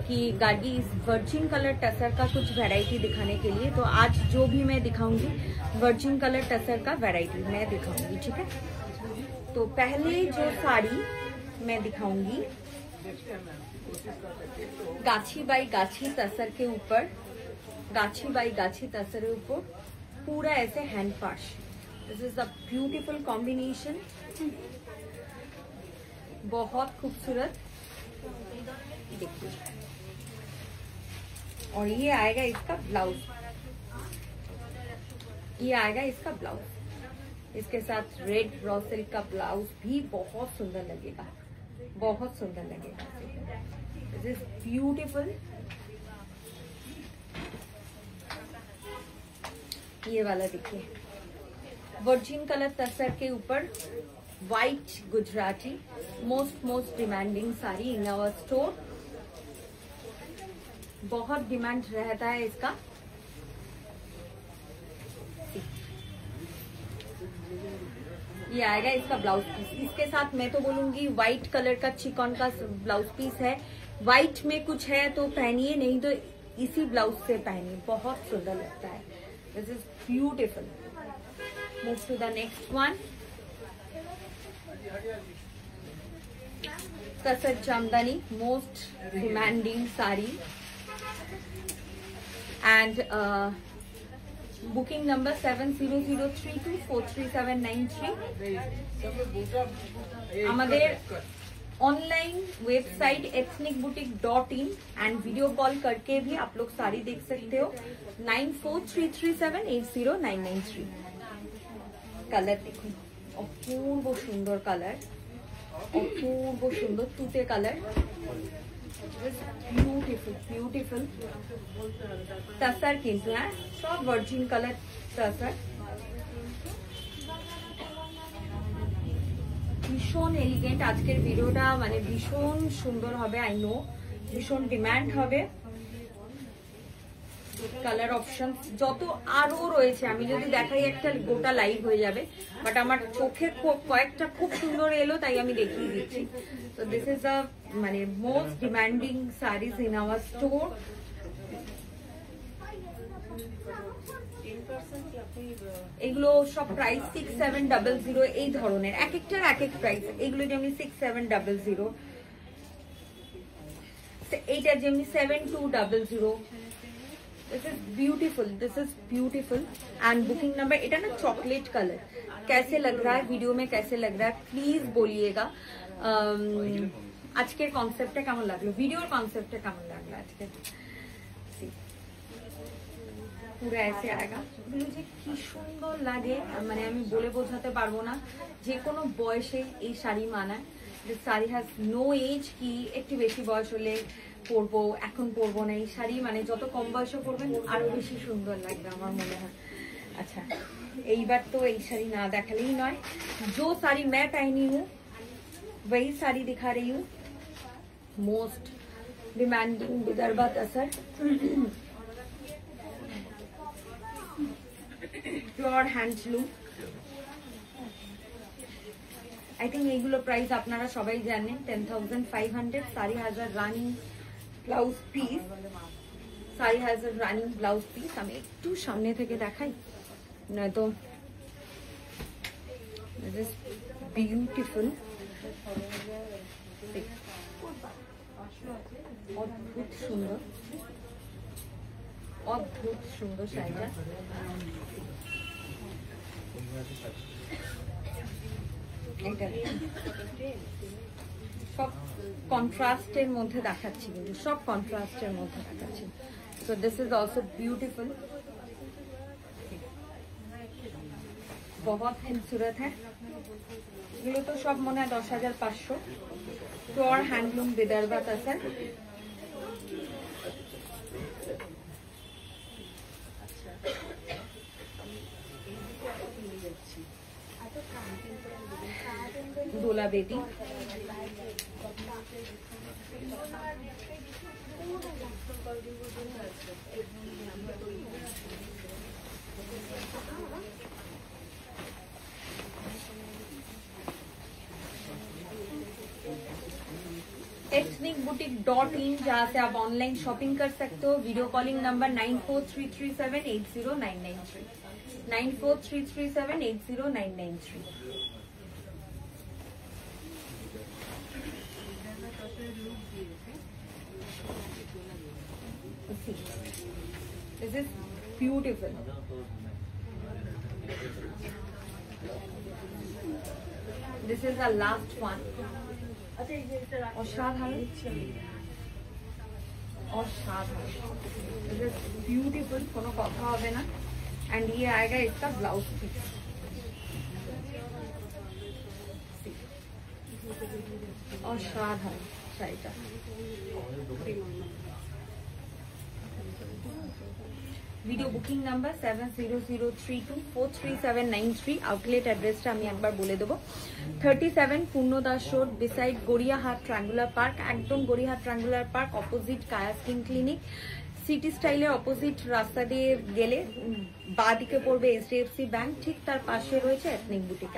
कि गार्गी इस virgin colour tussar का कुछ वैरायटी दिखाने के लिए। तो आज जो भी मैं दिखाऊंगी वर्जिन कलर टसर का वैरायटी मैं दिखाऊंगी, ठीक है। तो पहले जो साड़ी मैं दिखाऊंगी गाछी बाई गाछी तसर के ऊपर, गाछी बाई गाछी तसर के ऊपर पूरा ऐसे हैंड पाश। This is a beautiful combination, बहुत खूबसूरत, देखिए। और ये आएगा इसका ब्लाउज, ये आएगा इसका ब्लाउज, इसके साथ रेड रॉ सिल्क का ब्लाउज भी बहुत सुंदर लगेगा, बहुत सुंदर लगेगा। This is beautiful. ये वाला देखिए, वर्जिन कलर तसर के ऊपर white Gujarati, most demanding sari in our store. बहुत डिमांड रहता है इसका। ये आएगा इसका ब्लाउज पीस, इसके साथ मैं तो बोलूंगी व्हाइट कलर का चिकन का ब्लाउज पीस है। व्हाइट में कुछ है तो पहनिए, नहीं तो इसी ब्लाउज से पहनिए, बहुत सुंदर लगता है। This is beautiful. Move to the next one, tussar Jamdani, most demanding sari and booking number 7003243793। আমাদের online website ethnicboutique.in and video call करके भी आप लोग साड़ी देख सकते हो। 9433780993। कलर देखो, अपूर्व सुंदर कलर, अपूर्व सुंदर तुते कलर, ब्यूटीफुल ब्यूटीफुल तसर किन्तु है सब वर्जिन कलर तसर, भीषण एलिगेंट। आजकेर भिडियोटा माने भीषण सुंदर होबे, आई नो भीषण डिमांड होबे। কালার অপশন যত আরো রয়েছে, আমি যদি দেখাই একটা গোটা লাইভ হয়ে যাবে, বাট আমার চোখে কয়েকটা খুব সুন্দর এলো তাই আমি দেখিয়ে দিচ্ছি। তো দিস ইজ আ মানে most demanding series in our store. এগুলো সব প্রাইস 6700, এই ধরনের এক একটার এক এক প্রাইস। এগুলো যেমনি 6700, এইটা যেমনি 7200। This is beautiful, this is beautiful and booking number, এটা না चॉकलेट कलर, कैसे लग रहा है वीडियो में, कैसे लग रहा है प्लीज बोलिएगा। আজকের কনসেপ্টটা কেমন লাগলো, ভিডিওর কনসেপ্টটা কেমন লাগলো আজকে। পুরো ऐसे आएगा, এগুলো যে কি সুন্দর লাগে মানে আমি বলে বোঝাতে পারবো না। যে কোনো বয়সে এই শাড়ি মানায়। This sari has no age, কি একটু বেশি বয়স হলে পরবো, এখন পরবো না। এই শাড়ি মানে যত কম বয়সে পরবেন আরো বেশি সুন্দর লাগবে আমার মনে হয়। अच्छा, এইবার তো এই শাড়ি না দেখালেই নয়। जो साड़ी मैं पहनी हूँ वही साड़ी दिखा रही हूँ, most demanding Vidarbha tussar, pure handloom. I think এইগুলো প্রাইস আপনারা সবাই জানেন, 10,500। Sari has a running blouse piece, sari has a running blouse piece. আমি একটু সামনে থেকে দেখাই, নয়তো বিউটিফুল, অদ্ভুত সুন্দর, অদ্ভুত সুন্দর শাড়িটা। সব কন্ট্রাস্টের মধ্যে দেখাচ্ছি, কিন্তু সব কন্ট্রাস্টের মধ্যে দেখাচ্ছি। So this is also beautiful, बहुत खूबसूरत है। এগুলো তো সব মনে হয় 10,500। प्योर हैंडलूम विदर्भा तसर। डोला बेटी, एथनिक ethnicboutique.in, जहाँ से आप ऑनलाइन शॉपिंग कर सकते हो। Video calling number 9433780993, 9433780993। This is beautiful. This is the last one. অসাধারণ, অসাধারণ। This is beautiful, কোনো কথা হবে না। And ये आएगा इसका ब्लाउज पीस। অসাধারণ শাড়িটা। Video booking number 7003243793। আউটলেট অ্যাড্রেসটা আমি একবার বলে দেবো। 37 Purnadas road, beside Gariahat triangular park, একদম গড়িয়াহাট ট্রায়াঙ্গুলার পার্ক, অপোজিট কায়া স্কিন ক্লিনিক। সিটি স্টাইলের অপোজিট রাস্তা দিয়ে গেলে বাঁ দিকে পড়বে HDFC ব্যাংক, ঠিক তার পাশে রয়েছে এথনিক বুটিক।